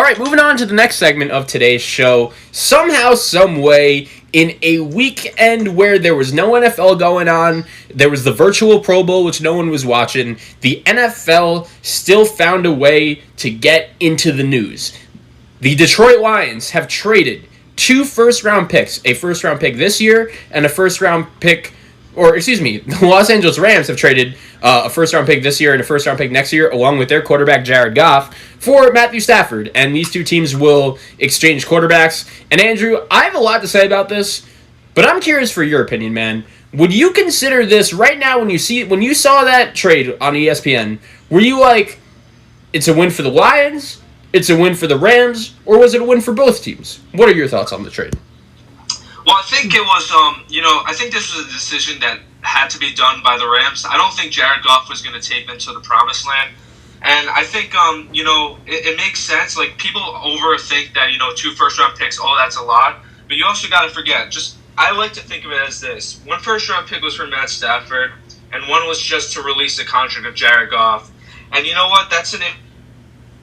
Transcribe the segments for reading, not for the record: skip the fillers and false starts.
All right, moving on to the next segment of today's show. Somehow, some way, in a weekend where there was no NFL going on, there was the virtual Pro Bowl, which no one was watching, the NFL still found a way to get into the news. The Detroit Lions have traded 2 first-round picks, a first-round pick this year and a first-round pick, the Los Angeles Rams have traded a first-round pick this year and a first-round pick next year, along with their quarterback, Jared Goff, for Matthew Stafford. And these two teams will exchange quarterbacks. And Andrew, I have a lot to say about this, but I'm curious for your opinion, man. Would you consider this right now when you saw that trade on ESPN, were you like, it's a win for the Lions, it's a win for the Rams, or was it a win for both teams? What are your thoughts on the trade? Well, I think it was, I think this was a decision that had to be done by the Rams. I don't think Jared Goff was going to take them to the promised land. And I think, it makes sense. Like, people overthink that, 2 first-round picks, that's a lot. But you also got to forget, I like to think of it as this. 1 first-round pick was for Matt Stafford, and 1 was just to release the contract of Jared Goff. And you know what? That's an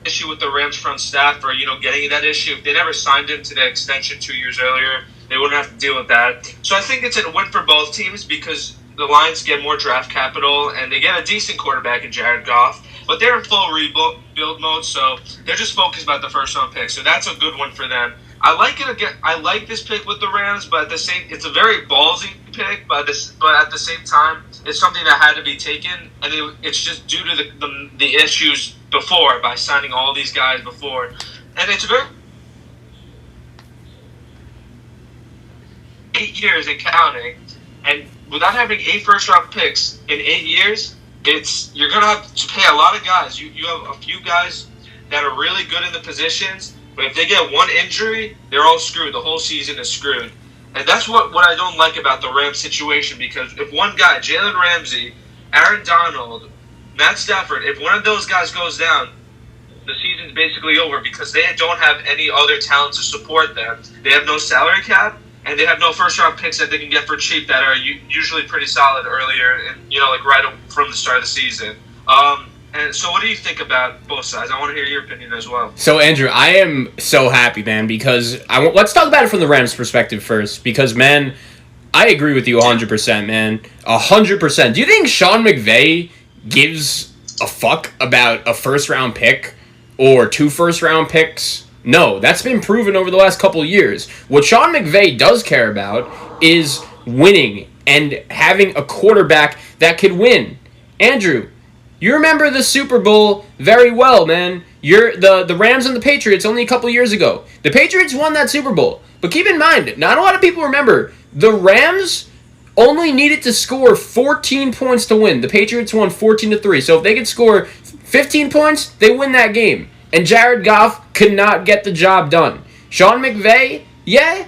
issue with the Rams front staff for, getting that issue. If they never signed him to the extension 2 years earlier, they wouldn't have to deal with that. So I think it's a win for both teams because the Lions get more draft capital and they get a decent quarterback in Jared Goff. But they're in full rebuild mode, so they're just focused about the first-round pick. So that's a good one for them. I like this pick with the Rams, but it's a very ballsy pick. But at the same time, it's something that had to be taken, and it's just due to the issues before by signing all these guys before, and it's very 8 years and counting, and without having 8 first-round picks in 8 years, you're gonna have to pay a lot of guys. You have a few guys that are really good in the positions. But if they get one injury, they're all screwed. The whole season is screwed. And that's what I don't like about the Rams situation, because if one guy, Jalen Ramsey, Aaron Donald, Matt Stafford, if one of those guys goes down, the season's basically over because they don't have any other talent to support them. They have no salary cap, and they have no first-round picks that they can get for cheap that are usually pretty solid earlier, and right from the start of the season. And so what do you think about both sides? I want to hear your opinion as well. So, Andrew, I am so happy, man, because let's talk about it from the Rams' perspective first, because, man, I agree with you 100%, man. 100%. Do you think Sean McVay gives a fuck about a first-round pick or 2 first-round picks? No, that's been proven over the last couple of years. What Sean McVay does care about is winning and having a quarterback that could win. Andrew, you remember the Super Bowl very well, man. You're the Rams and the Patriots only a couple years ago. The Patriots won that Super Bowl. But keep in mind, not a lot of people remember, the Rams only needed to score 14 points to win. The Patriots won 14-3. So if they could score 15 points, they win that game. And Jared Goff could not get the job done. Sean McVay, yeah,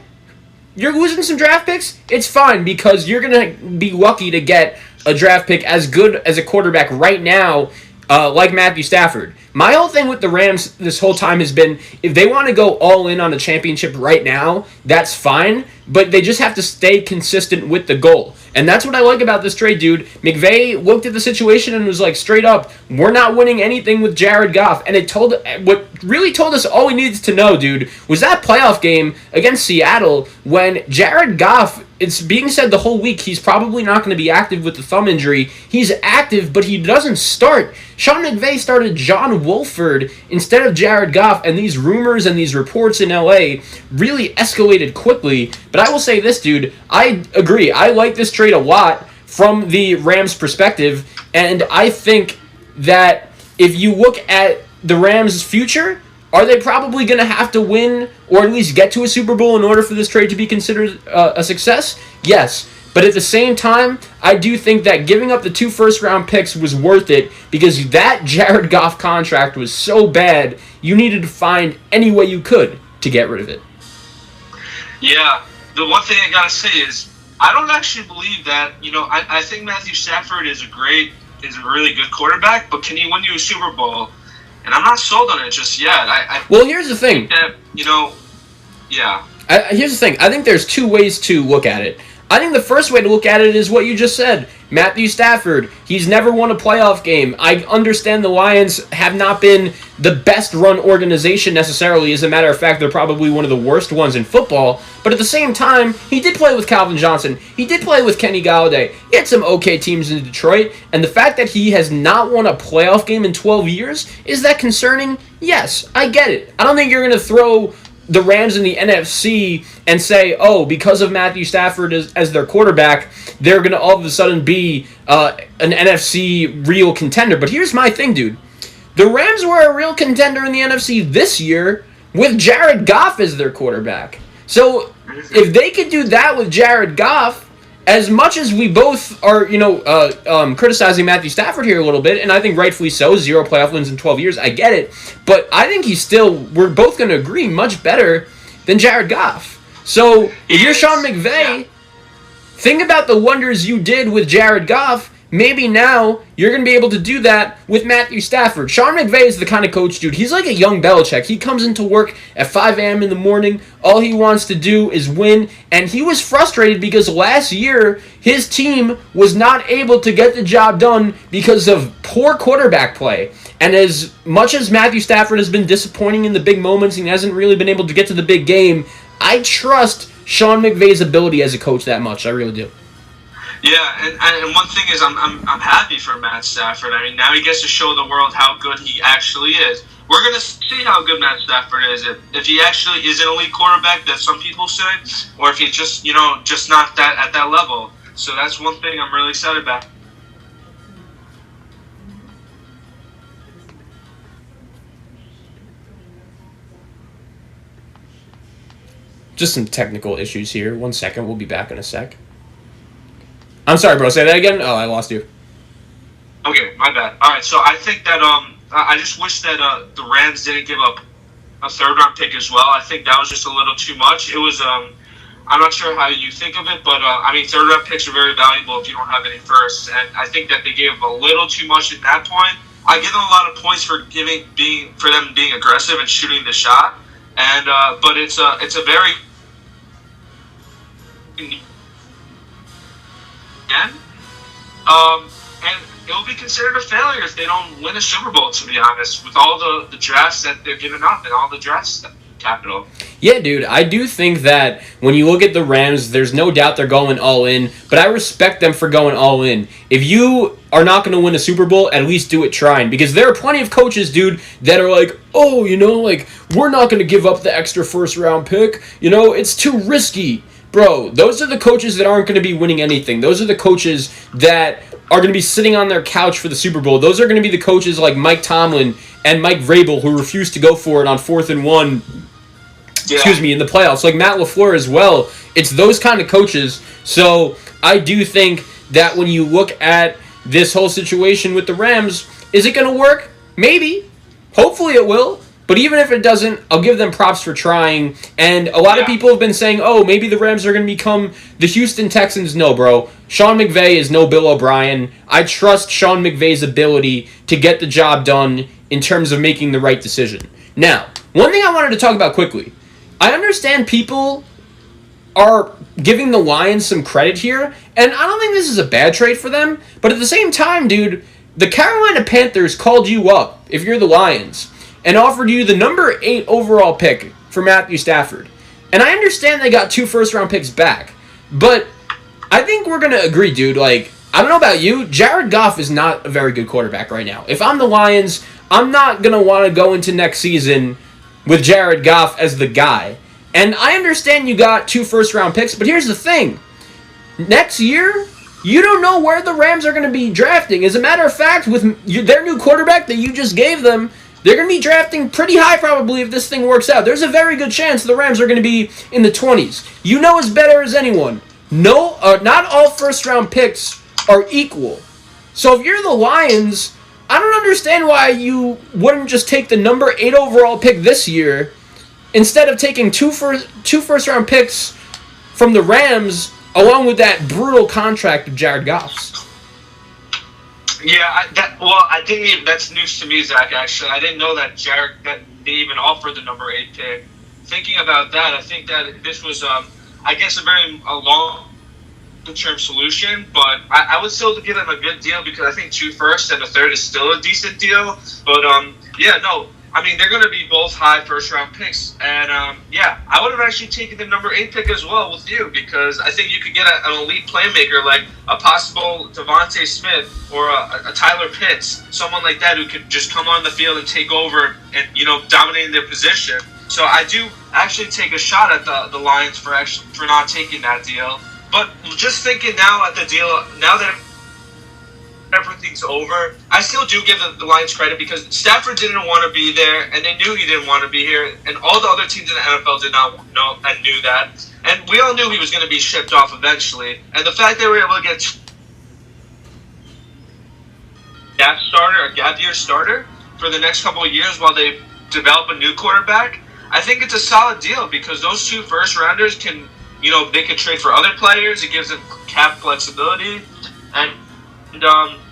you're losing some draft picks. It's fine because you're going to be lucky to get a draft pick as good as a quarterback right now, like Matthew Stafford. My whole thing with the Rams this whole time has been, if they want to go all in on a championship right now, that's fine, but they just have to stay consistent with the goal. And that's what I like about this trade, dude. McVay looked at the situation and was like, straight up, we're not winning anything with Jared Goff. And what really told us all we needed to know, dude, was that playoff game against Seattle when Jared Goff, it's being said the whole week he's probably not going to be active with the thumb injury. He's active, but he doesn't start. Sean McVay started John Wolford instead of Jared Goff, and these rumors and these reports in LA really escalated quickly. But I will say this, dude, I agree. I like this trade a lot from the Rams' perspective, and I think that if you look at the Rams' future, are they probably going to have to win or at least get to a Super Bowl in order for this trade to be considered a success? Yes. But at the same time, I do think that giving up the 2 first-round picks was worth it because that Jared Goff contract was so bad, you needed to find any way you could to get rid of it. Yeah. The one thing I got to say is I don't actually believe that, I think Matthew Stafford is a really good quarterback, but can he win you a Super Bowl? And I'm not sold on it just yet. Well, here's the thing. That, yeah. Here's the thing. I think there's 2 ways to look at it. I think the first way to look at it is what you just said. Matthew Stafford, he's never won a playoff game. I understand the Lions have not been the best run organization necessarily. As a matter of fact, they're probably one of the worst ones in football. But at the same time, he did play with Calvin Johnson. He did play with Kenny Galladay. He had some okay teams in Detroit. And the fact that he has not won a playoff game in 12 years, is that concerning? Yes, I get it. I don't think you're going to throw the Rams in the NFC and say, oh, because of Matthew Stafford as their quarterback, they're going to all of a sudden be an NFC real contender. But here's my thing, dude. The Rams were a real contender in the NFC this year with Jared Goff as their quarterback. So if they could do that with Jared Goff, as much as we both are, criticizing Matthew Stafford here a little bit, and I think rightfully so, 0 playoff wins in 12 years, I get it. But I think we're both going to agree, much better than Jared Goff. So if you're Sean McVay, think about the wonders you did with Jared Goff. Maybe now you're going to be able to do that with Matthew Stafford. Sean McVay is the kind of coach, dude. He's like a young Belichick. He comes into work at 5 a.m. in the morning. All he wants to do is win. And he was frustrated because last year his team was not able to get the job done because of poor quarterback play. And as much as Matthew Stafford has been disappointing in the big moments and he hasn't really been able to get to the big game, I trust Sean McVay's ability as a coach that much. I really do. Yeah, and one thing is I'm happy for Matt Stafford. I mean, now he gets to show the world how good he actually is. We're going to see how good Matt Stafford is. If he actually is an elite quarterback that some people say, or if he's just not that at that level. So that's one thing I'm really excited about. Just some technical issues here. 1 second. We'll be back in a sec. I'm sorry, bro. Say that again. Oh, I lost you. Okay, my bad. All right, so I think that I just wish that the Rams didn't give up a third-round pick as well. I think that was just a little too much. It was I'm not sure how you think of it, but I mean, third-round picks are very valuable if you don't have any firsts, and I think that they gave a little too much at that point. I give them a lot of points for them being aggressive and shooting the shot, and but it's a very and it will be considered a failure if they don't win a Super Bowl, to be honest, with all the drafts that they're giving up and all the drafts capital. Yeah, dude, I do think that when you look at the Rams, there's no doubt they're going all in, but I respect them for going all in. If you are not going to win a Super Bowl, at least do it trying, because there are plenty of coaches, dude, that are like, oh, we're not going to give up the extra first-round pick. It's too risky. Bro, those are the coaches that aren't going to be winning anything. Those are the coaches that are going to be sitting on their couch for the Super Bowl. Those are going to be the coaches like Mike Tomlin and Mike Vrabel who refuse to go for it on 4th and 1, in the playoffs. Like Matt LaFleur as well. It's those kind of coaches. So I do think that when you look at this whole situation with the Rams, is it going to work? Maybe. Hopefully it will. But even if it doesn't, I'll give them props for trying. And a lot of people have been saying, oh, maybe the Rams are going to become the Houston Texans. No, bro. Sean McVay is no Bill O'Brien. I trust Sean McVay's ability to get the job done in terms of making the right decision. Now, one thing I wanted to talk about quickly. I understand people are giving the Lions some credit here, and I don't think this is a bad trade for them. But at the same time, dude, the Carolina Panthers called you up, if you're the Lions, and offered you the number 8 overall pick for Matthew Stafford. And I understand they got 2 first-round picks back, but I think we're going to agree, dude. Like, I don't know about you, Jared Goff is not a very good quarterback right now. If I'm the Lions, I'm not going to want to go into next season with Jared Goff as the guy. And I understand you got 2 first-round picks, but here's the thing. Next year, you don't know where the Rams are going to be drafting. As a matter of fact, with their new quarterback that you just gave them, they're going to be drafting pretty high probably if this thing works out. There's a very good chance the Rams are going to be in the 20s. You know as better as anyone. Not all first-round picks are equal. So if you're the Lions, I don't understand why you wouldn't just take the number 8 overall pick this year instead of taking 2 first-round picks from the Rams along with that brutal contract of Jared Goff's. Yeah, I didn't even, that's news to me, Zach, actually. I didn't know that that they even offered the number 8 pick. Thinking about that, I think that this was, I guess, a long long-term solution, but I would still give them a good deal because I think 2 firsts and a third is still a decent deal. But yeah, no, I mean they're going to be both high first-round picks, and yeah, I would have actually taken the number 8 pick as well with you because I think you could get an elite playmaker like a possible Devontae Smith or a Tyler Pitts, someone like that who could just come on the field and take over and dominate their position. So I do actually take a shot at the Lions for not taking that deal. But just thinking now at the deal, now that everything's over, I still do give the Lions credit because Stafford didn't want to be there, and they knew he didn't want to be here, and all the other teams in the NFL did not know and knew that. And we all knew he was going to be shipped off eventually. And the fact that we were able to get a gap year starter for the next couple of years while they develop a new quarterback, I think it's a solid deal because those 2 first-rounders can, they can trade for other players. It gives them cap flexibility. And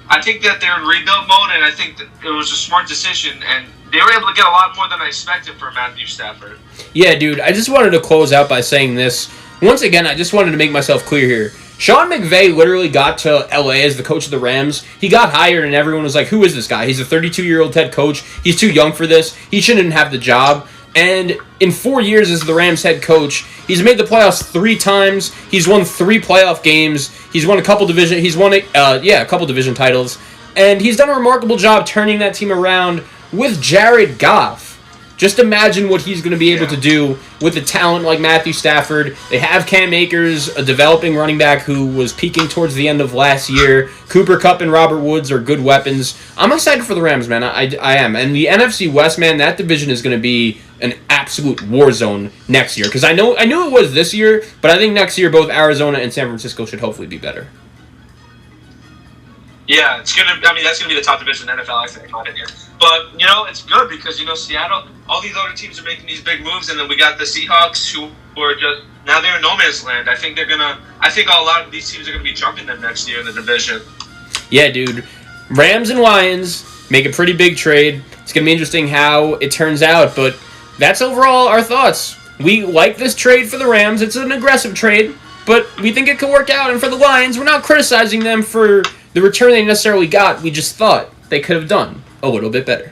I think that they're in rebuild mode, and I think that it was a smart decision. And they were able to get a lot more than I expected for Matthew Stafford. Yeah, dude, I just wanted to close out by saying this. Once again, I just wanted to make myself clear here. Sean McVay literally got to LA as the coach of the Rams. He got hired, and everyone was like, who is this guy? He's a 32-year-old head coach. He's too young for this. He shouldn't have the job. And in 4 years as the Rams head coach, he's made the playoffs 3 times. He's won 3 playoff games. He's won a couple division. He's won a couple division titles, and he's done a remarkable job turning that team around with Jared Goff. Just imagine what he's going to be able to do with a talent like Matthew Stafford. They have Cam Akers, a developing running back who was peaking towards the end of last year. Cooper Kupp and Robert Woods are good weapons. I'm excited for the Rams, man. I am. And the NFC West, man, that division is going to be an absolute war zone next year. Because I knew it was this year, but I think next year both Arizona and San Francisco should hopefully be better. Yeah, that's gonna be the top division in the NFL, I think, in my opinion. But it's good because Seattle, all these other teams are making these big moves, and then we got the Seahawks who are just now they're in no man's land. I think a lot of these teams are gonna be jumping them next year in the division. Yeah, dude. Rams and Lions make a pretty big trade. It's gonna be interesting how it turns out, but that's overall our thoughts. We like this trade for the Rams. It's an aggressive trade, but we think it could work out. And for the Lions, we're not criticizing them for the return they necessarily got. We just thought they could have done a little bit better.